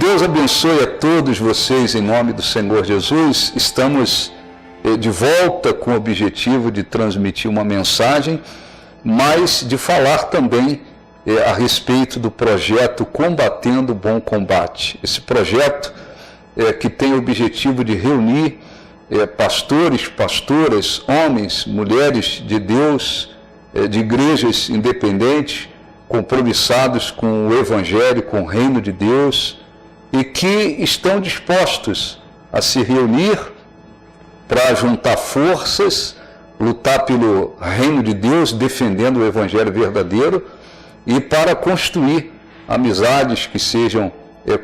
Deus abençoe a todos vocês em nome do Senhor Jesus. Estamos de volta com o objetivo de transmitir uma mensagem, mas de falar também a respeito do projeto Combatendo o Bom Combate. Esse projeto que tem o objetivo de reunir pastores, pastoras, homens, mulheres de Deus, de igrejas independentes, compromissados com o Evangelho, com o Reino de Deus, e que estão dispostos a se reunir para juntar forças, lutar pelo Reino de Deus, defendendo o Evangelho verdadeiro, e para construir amizades que sejam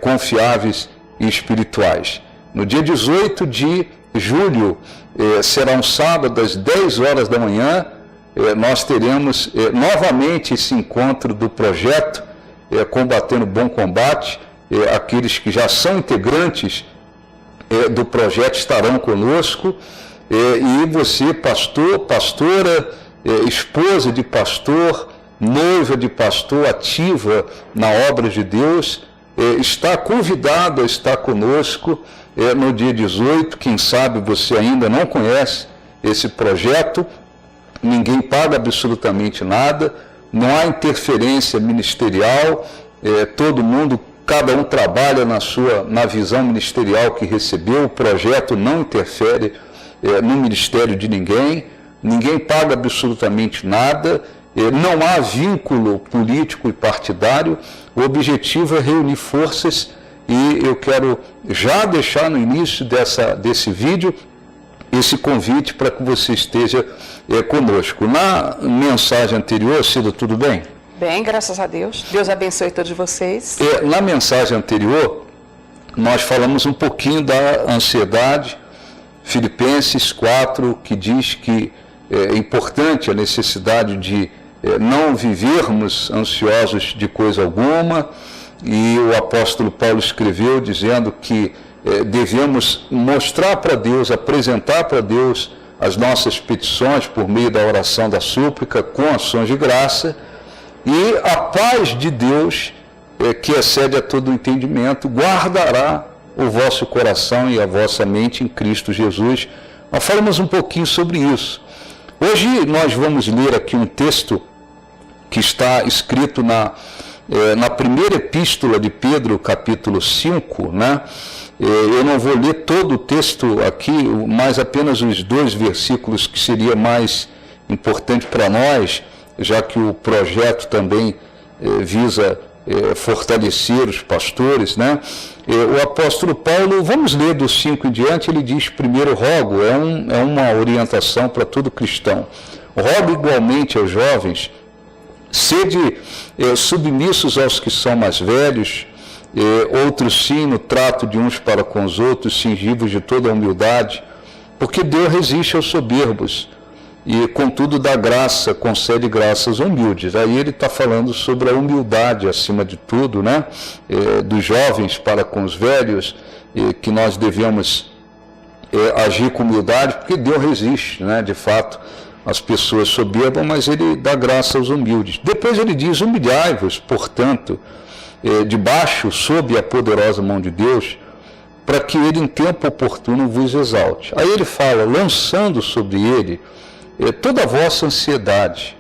confiáveis e espirituais. No dia 18 de julho, será um sábado, às 10 horas da manhã, nós teremos novamente esse encontro do projeto Combatendo o Bom Combate. Aqueles que já são integrantes do projeto estarão conosco, e você, pastor, pastora, esposa de pastor, noiva de pastor, ativa na obra de Deus, está convidado a estar conosco no dia 18. Quem sabe você ainda não conhece esse projeto. Ninguém paga absolutamente nada, não há interferência ministerial, todo mundo, cada um trabalha na visão ministerial que recebeu. O projeto não interfere no ministério de ninguém, ninguém paga absolutamente nada, não há vínculo político e partidário. O objetivo é reunir forças, e eu quero já deixar no início desse vídeo esse convite para que você esteja conosco. Na mensagem anterior, Cida, tudo bem? Bem, graças a Deus. Deus abençoe todos vocês. Na mensagem anterior, nós falamos um pouquinho da ansiedade. Filipenses 4, que diz que é importante a necessidade de não vivermos ansiosos de coisa alguma, e o apóstolo Paulo escreveu dizendo que devemos mostrar para Deus, apresentar para Deus as nossas petições por meio da oração, da súplica, com ações de graça, e a paz de Deus, que excede a todo entendimento, guardará o vosso coração e a vossa mente em Cristo Jesus. Nós falamos um pouquinho sobre isso. Hoje nós vamos ler aqui um texto que está escrito na primeira epístola de Pedro, capítulo 5, né? Eu não vou ler todo o texto aqui, mas apenas os 2 versículos que seria mais importante para nós, já que o projeto também visa fortalecer os pastores, né? O apóstolo Paulo, vamos ler do 5 em diante, ele diz: primeiro rogo, é uma orientação para todo cristão. Rogo igualmente aos jovens, sede submissos aos que são mais velhos, outros sim no trato de uns para com os outros, cingivos de toda a humildade, porque Deus resiste aos soberbos, e contudo dá graça, concede graças humildes. Aí ele está falando sobre a humildade acima de tudo, né? Dos jovens para com os velhos, que nós devemos agir com humildade, porque Deus resiste, né? De fato, as pessoas soberbas, mas ele dá graça aos humildes. Depois ele diz: humilhai-vos, portanto, debaixo, sob a poderosa mão de Deus, para que ele em tempo oportuno vos exalte. Aí ele fala, lançando sobre ele toda a vossa ansiedade,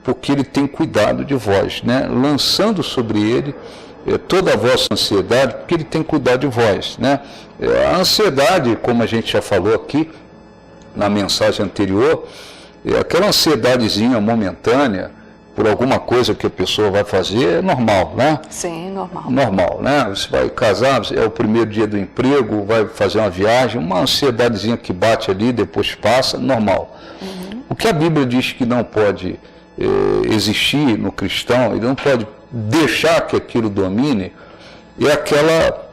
porque ele tem cuidado de vós, né? Lançando sobre ele toda a vossa ansiedade, porque ele tem cuidado de vós, né? A ansiedade, como a gente já falou aqui na mensagem anterior, aquela ansiedadezinha momentânea por alguma coisa que a pessoa vai fazer, é normal, né? Sim, normal. Normal, né? Você vai casar, é o primeiro dia do emprego, vai fazer uma viagem, uma ansiedadezinha que bate ali, depois passa, normal. O que a Bíblia diz que não pode existir no cristão, ele não pode deixar que aquilo domine, é aquela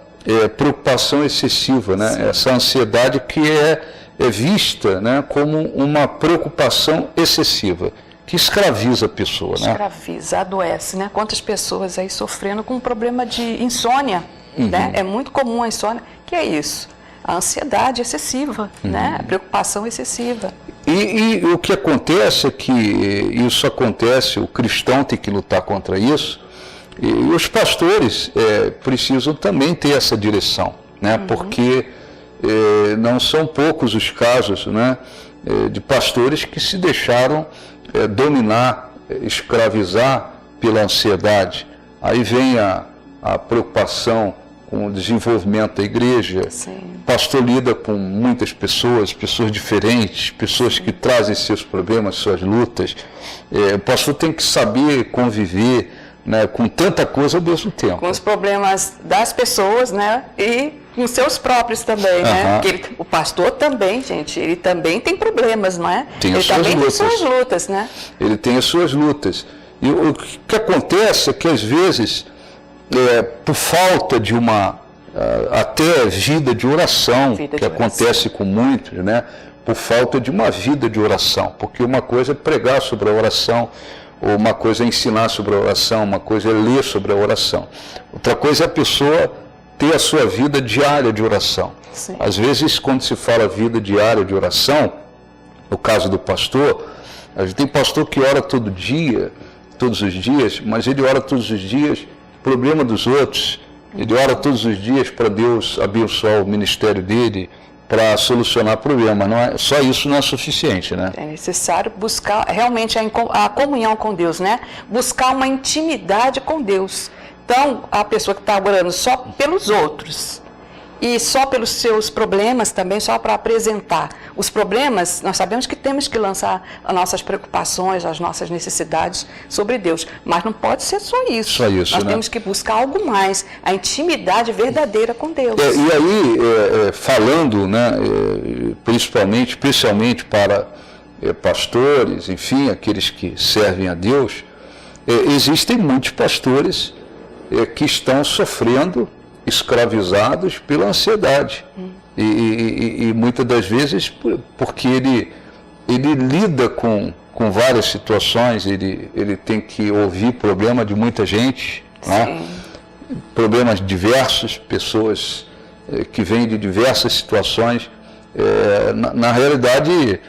preocupação excessiva, né? Sim. Essa ansiedade que é vista, né, como uma preocupação excessiva, que escraviza a pessoa, né? Escraviza, adoece, né? Quantas pessoas aí sofrendo com um problema de insônia, né? É muito comum a insônia. Que é isso? A ansiedade excessiva, né? A preocupação excessiva. E o que acontece é que isso acontece, o cristão tem que lutar contra isso, E os pastores precisam também ter essa direção, né? Porque não são poucos os casos, né, de pastores que se deixaram dominar, escravizar pela ansiedade. Aí vem a preocupação com o desenvolvimento da igreja. Sim. O pastor lida com muitas pessoas diferentes, pessoas que trazem seus problemas, suas lutas. O pastor tem que saber conviver, né, com tanta coisa ao mesmo tempo. Com os problemas das pessoas, né, e com os seus próprios também, né? Porque o pastor também, gente, ele também tem problemas, não é? Ele também tem suas lutas, né? Ele tem as suas lutas. E o que acontece é que, às vezes, por falta de uma até vida de oração, que acontece com muitos, né? Por falta de uma vida de oração. Porque uma coisa é pregar sobre a oração, ou uma coisa é ensinar sobre a oração, uma coisa é ler sobre a oração. Outra coisa é a pessoa ter a sua vida diária de oração. Sim. Às vezes, quando se fala vida diária de oração, no caso do pastor, a gente tem pastor que ora todo dia, todos os dias, mas ele ora todos os dias problema dos outros, ele ora todos os dias para Deus abençoar o ministério dele, para solucionar problema. Não é, só isso não é suficiente, né? É necessário buscar realmente a comunhão com Deus, né? Buscar uma intimidade com Deus. Então, a pessoa que está orando só pelos outros e só pelos seus problemas também, só para apresentar os problemas, nós sabemos que temos que lançar as nossas preocupações, as nossas necessidades sobre Deus, mas não pode ser só isso. Só isso, nós né? temos que buscar algo mais, a intimidade verdadeira com Deus. E aí, falando, né, especialmente para pastores, enfim, aqueles que servem a Deus, existem muitos pastores que estão sofrendo, escravizados pela ansiedade. E muitas das vezes porque ele lida com várias situações, ele tem que ouvir problema de muita gente, né? Problemas diversos, pessoas que vêm de diversas situações. Na realidade,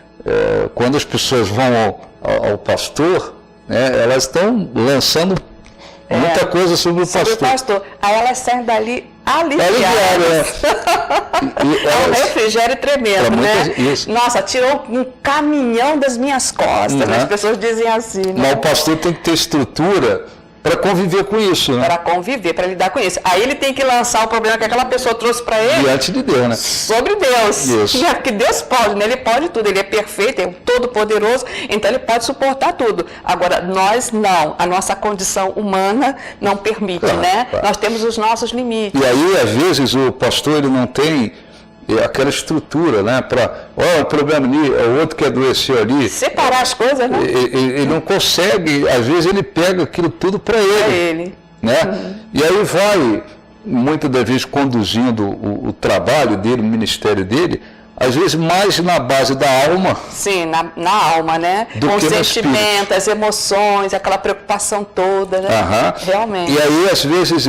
quando as pessoas vão ao pastor, né, elas estão lançando muita coisa sobre o pastor. Aí elas saem dali aliviadas. É um refrigério tremendo, né? Isso. Nossa, tirou um caminhão das minhas costas, né? As pessoas dizem assim. Né? Mas o pastor tem que ter estrutura para conviver com isso, né? Para conviver, para lidar com isso. Aí ele tem que lançar o problema que aquela pessoa trouxe para ele. Diante de Deus, né? Sobre Deus. Isso. Que Deus pode, né? Ele pode tudo, ele é perfeito, é todo-poderoso, então ele pode suportar tudo. Agora, nós não. A nossa condição humana não permite, né? Claro. Nós temos os nossos limites. E aí, às vezes, o pastor ele não tem aquela estrutura, né? Para, o problema ali, o outro que adoeceu ali. Separar as coisas, né? Ele não consegue, às vezes ele pega aquilo tudo para ele. Né? E aí vai, muitas das vezes, conduzindo o trabalho dele, o ministério dele, às vezes mais na base da alma. Sim, na alma, né? Com os sentimentos, as emoções, aquela preocupação toda, né? Realmente. E aí, às vezes,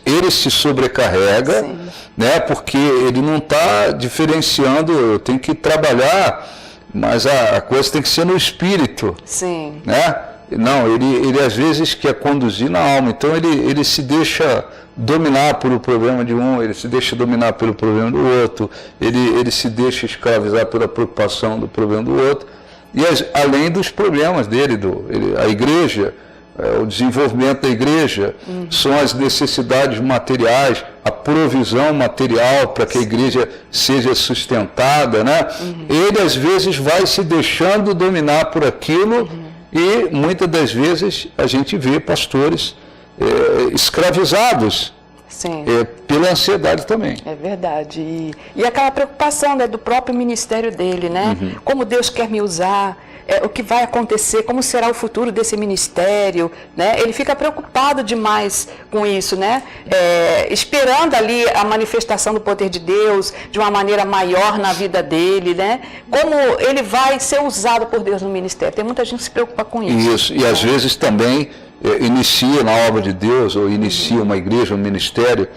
ele se sobrecarrega, né? Porque ele não está diferenciando, eu tenho que trabalhar, mas a coisa tem que ser no espírito. Sim. Né? Não, ele às vezes quer conduzir na alma, então ele se deixa dominar pelo problema de um, ele se deixa dominar pelo problema do outro, ele se deixa escravizar pela preocupação do problema do outro, e além dos problemas dele, a igreja, o desenvolvimento da igreja, são as necessidades materiais, a provisão material para que a igreja seja sustentada, né? Ele às vezes vai se deixando dominar por aquilo, e muitas das vezes a gente vê pastores escravizados pela ansiedade também. É verdade. E aquela preocupação, né, do próprio ministério dele, né? Como Deus quer me usar, o que vai acontecer, como será o futuro desse ministério, né? Ele fica preocupado demais com isso, né? Esperando ali a manifestação do poder de Deus de uma maneira maior na vida dele, né? Como ele vai ser usado por Deus no ministério. Tem muita gente que se preocupa com isso. Isso, e às vezes também inicia na obra de Deus, ou inicia uma igreja, um ministério,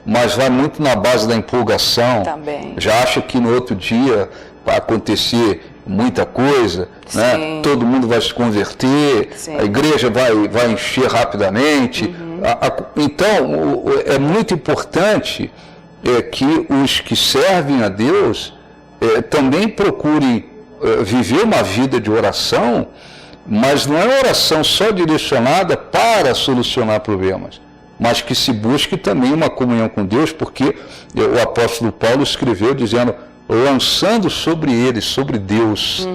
mas vai muito na base da empolgação. Também. Já acha que no outro dia vai acontecer muita coisa, né? Todo mundo vai se converter, a igreja vai encher rapidamente, Então, é muito importante que os que servem a Deus também procurem viver uma vida de oração, mas não é uma oração só direcionada para solucionar problemas, mas que se busque também uma comunhão com Deus, porque o apóstolo Paulo escreveu dizendo, lançando sobre ele, sobre Deus,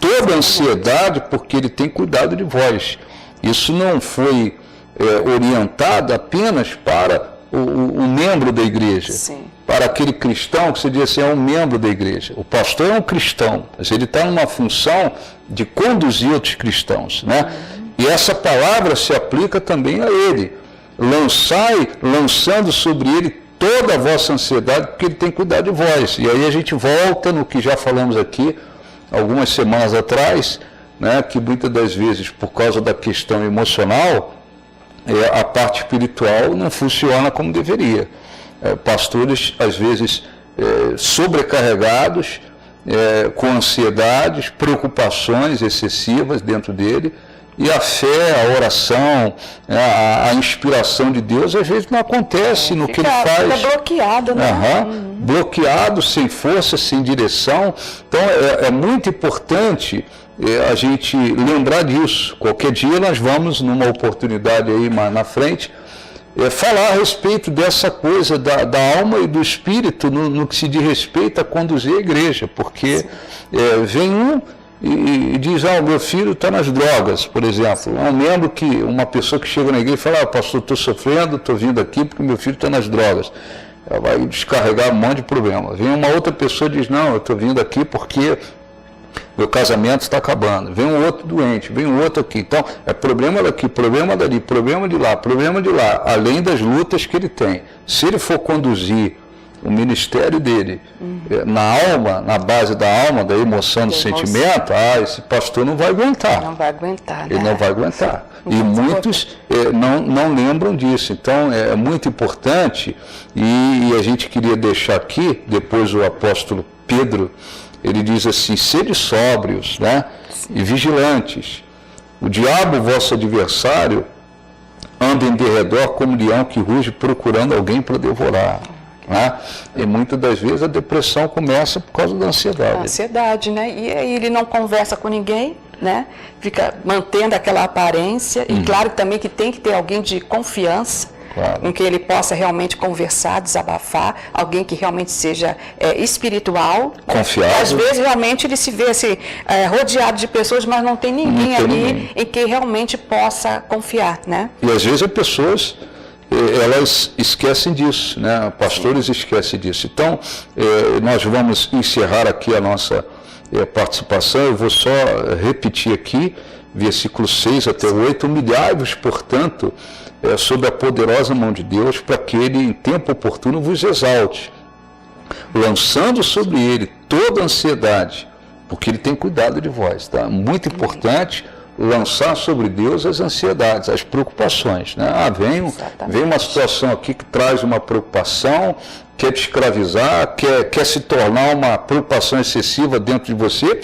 toda a ansiedade, porque ele tem cuidado de vós. Isso não foi orientado apenas para o membro da igreja, Sim. para aquele cristão que você diz assim, é um membro da igreja. O pastor é um cristão, mas ele está numa função de conduzir outros cristãos, né? E essa palavra se aplica também a ele. Lançando sobre ele toda a vossa ansiedade, porque ele tem cuidado de vós. E aí a gente volta no que já falamos aqui algumas semanas atrás, né, que muitas das vezes, por causa da questão emocional, a parte espiritual não funciona como deveria. Pastores, às vezes, sobrecarregados, com ansiedades, preocupações excessivas dentro dele, e a fé, a oração, a inspiração de Deus, às vezes não acontece no que ele faz. Fica bloqueado, né? Bloqueado, sem força, sem direção. Então, é muito importante a gente lembrar disso. Qualquer dia nós vamos, numa oportunidade aí mais na frente, falar a respeito dessa coisa da alma e do espírito no que se diz respeito a conduzir a igreja, porque vem um e diz, o meu filho está nas drogas, por exemplo. Eu lembro que uma pessoa que chega na igreja e fala, pastor, estou sofrendo, estou vindo aqui porque meu filho está nas drogas. Ela vai descarregar um monte de problema. Vem uma outra pessoa e diz, não, eu estou vindo aqui porque meu casamento está acabando. Vem um outro doente, vem um outro aqui. Então, é problema daqui, problema dali, problema de lá, além das lutas que ele tem. Se ele for conduzir o ministério dele na alma, na base da alma, da emoção, do sentimento, esse pastor não vai aguentar. Não vai aguentar, né? Ele não vai aguentar. E muitos não lembram disso. Então, é muito importante, e a gente queria deixar aqui, depois o apóstolo Pedro, ele diz assim, sede sóbrios, né? E vigilantes. O diabo, vosso adversário, anda em derredor como leão que ruge procurando alguém para devorar. Né? E muitas das vezes a depressão começa por causa da ansiedade. A ansiedade, né? E aí ele não conversa com ninguém, né? Fica mantendo aquela aparência. E claro também que tem que ter alguém de confiança, com quem ele possa realmente conversar, desabafar, alguém que realmente seja espiritual. Confiável. Às vezes realmente ele se vê assim, rodeado de pessoas, mas não tem ninguém ali em que realmente possa confiar, né? E às vezes as pessoas elas esquecem disso, né? Pastores esquecem disso. Então, nós vamos encerrar aqui a nossa participação. Eu vou só repetir aqui, versículos 6 até 8. Humilhai-vos, portanto, sob a poderosa mão de Deus, para que ele, em tempo oportuno, vos exalte, lançando sobre ele toda a ansiedade, porque ele tem cuidado de vós. Tá? Muito importante lançar sobre Deus as ansiedades, as preocupações. Né? Vem uma situação aqui que traz uma preocupação, quer te escravizar, quer se tornar uma preocupação excessiva dentro de você,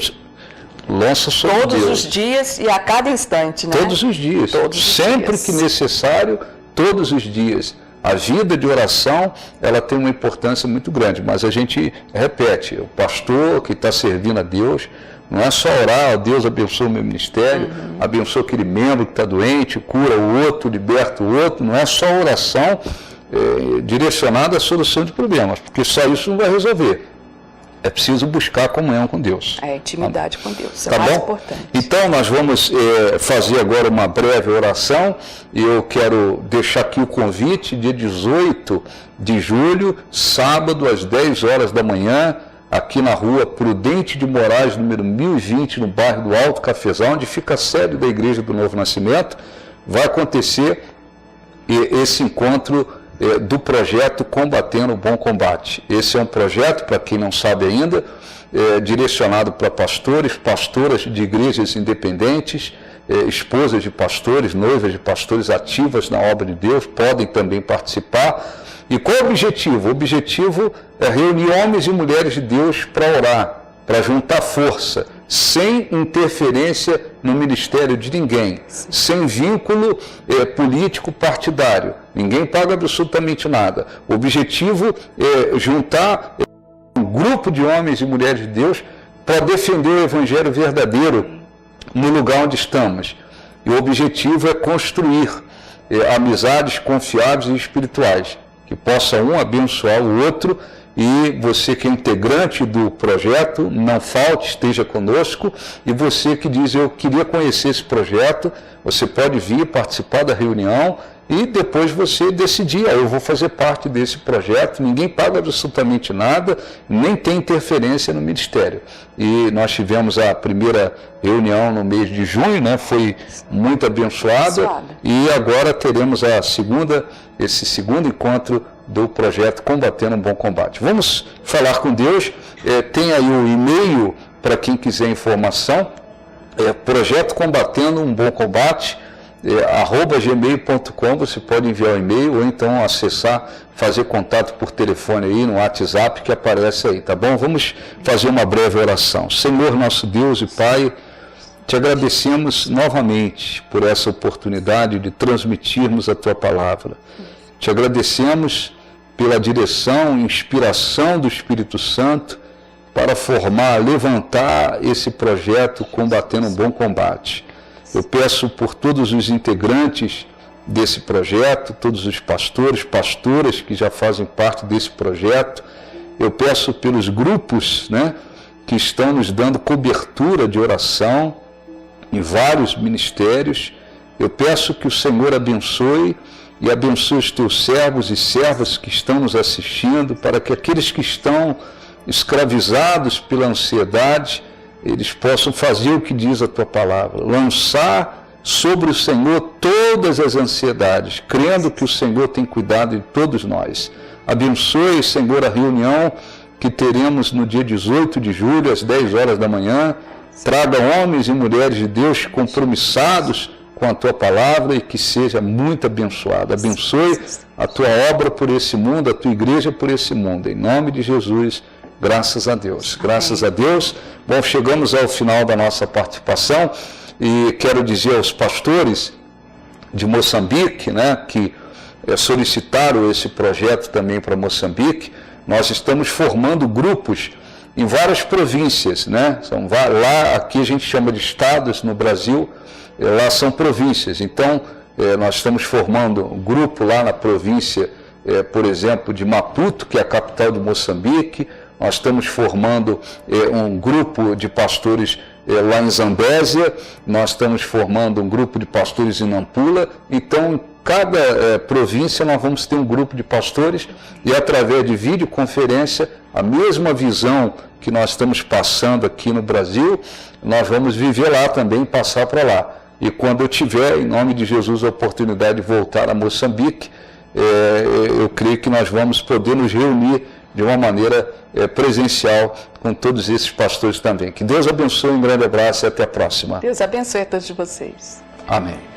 lança sobre Deus. Todos os dias e a cada instante, né? Todos os dias. Sempre que necessário, todos os dias. A vida de oração, ela tem uma importância muito grande, mas a gente repete, o pastor que está servindo a Deus, não é só orar, Deus abençoa o meu ministério, abençoa aquele membro que está doente, cura o outro, liberta o outro, não é só oração direcionada à solução de problemas, porque só isso não vai resolver. É preciso buscar a comunhão com Deus. A intimidade com Deus, é tá mais bom? importante. Então, nós vamos fazer agora uma breve oração, e eu quero deixar aqui o convite, dia 18 de julho, sábado, às 10 horas da manhã, aqui na rua Prudente de Moraes, número 1020, no bairro do Alto Cafezal, onde fica a sede da Igreja do Novo Nascimento, vai acontecer esse encontro do projeto Combatendo o Bom Combate. Esse é um projeto, para quem não sabe ainda, direcionado para pastores, pastoras de igrejas independentes, esposas de pastores, noivas de pastores ativas na obra de Deus, podem também participar. E qual é o objetivo? O objetivo é reunir homens e mulheres de Deus para orar, para juntar força, sem interferência no ministério de ninguém, sem vínculo político partidário. Ninguém paga absolutamente nada. O objetivo é juntar um grupo de homens e mulheres de Deus para defender o evangelho verdadeiro no lugar onde estamos. E o objetivo é construir amizades confiáveis e espirituais, que possa um abençoar o outro. E você que é integrante do projeto, não falte, esteja conosco. E você que diz, eu queria conhecer esse projeto, você pode vir participar da reunião e depois você decidir, eu vou fazer parte desse projeto. Ninguém paga absolutamente nada, nem tem interferência no ministério. E nós tivemos a primeira reunião no mês de junho, né? Foi muito abençoada. E agora teremos esse segundo encontro do projeto Combatendo um Bom Combate. Vamos falar com Deus. Tem aí o e-mail para quem quiser informação, projeto Combatendo um Bom Combate, @gmail.com. Você pode enviar o e-mail ou então acessar, fazer contato por telefone aí no WhatsApp que aparece aí, tá bom? Vamos fazer uma breve oração. Senhor nosso Deus e Pai, te agradecemos novamente por essa oportunidade de transmitirmos a Tua palavra. Te agradecemos pela direção e inspiração do Espírito Santo para formar, levantar esse projeto Combatendo um Bom Combate. Eu peço por todos os integrantes desse projeto, todos os pastores, pastoras que já fazem parte desse projeto. Eu peço pelos grupos, né, que estão nos dando cobertura de oração em vários ministérios. Eu peço que o Senhor abençoe e abençoe os teus servos e servas que estão nos assistindo, para que aqueles que estão escravizados pela ansiedade, eles possam fazer o que diz a tua palavra, lançar sobre o Senhor todas as ansiedades, crendo que o Senhor tem cuidado de todos nós. Abençoe, Senhor, a reunião que teremos no dia 18 de julho, às 10 horas da manhã. Traga homens e mulheres de Deus compromissados com a tua palavra e que seja muito abençoada. Abençoe a tua obra por esse mundo, a tua igreja por esse mundo. Em nome de Jesus, graças a Deus. Graças a Deus. Bom, chegamos ao final da nossa participação e quero dizer aos pastores de Moçambique, né, que solicitaram esse projeto também para Moçambique. Nós estamos formando grupos em várias províncias, né? Lá, aqui a gente chama de estados no Brasil, lá são províncias. Então, nós estamos formando um grupo lá na província, por exemplo, de Maputo, que é a capital de Moçambique. Nós estamos formando um grupo de pastores lá em Zambésia. Nós estamos formando um grupo de pastores em Nampula. Então, em cada província nós vamos ter um grupo de pastores e através de videoconferência, a mesma visão que nós estamos passando aqui no Brasil, nós vamos viver lá também, passar para lá. E quando eu tiver, em nome de Jesus, a oportunidade de voltar a Moçambique, eu creio que nós vamos poder nos reunir de uma maneira presencial com todos esses pastores também. Que Deus abençoe, um grande abraço e até a próxima. Deus abençoe a todos vocês. Amém.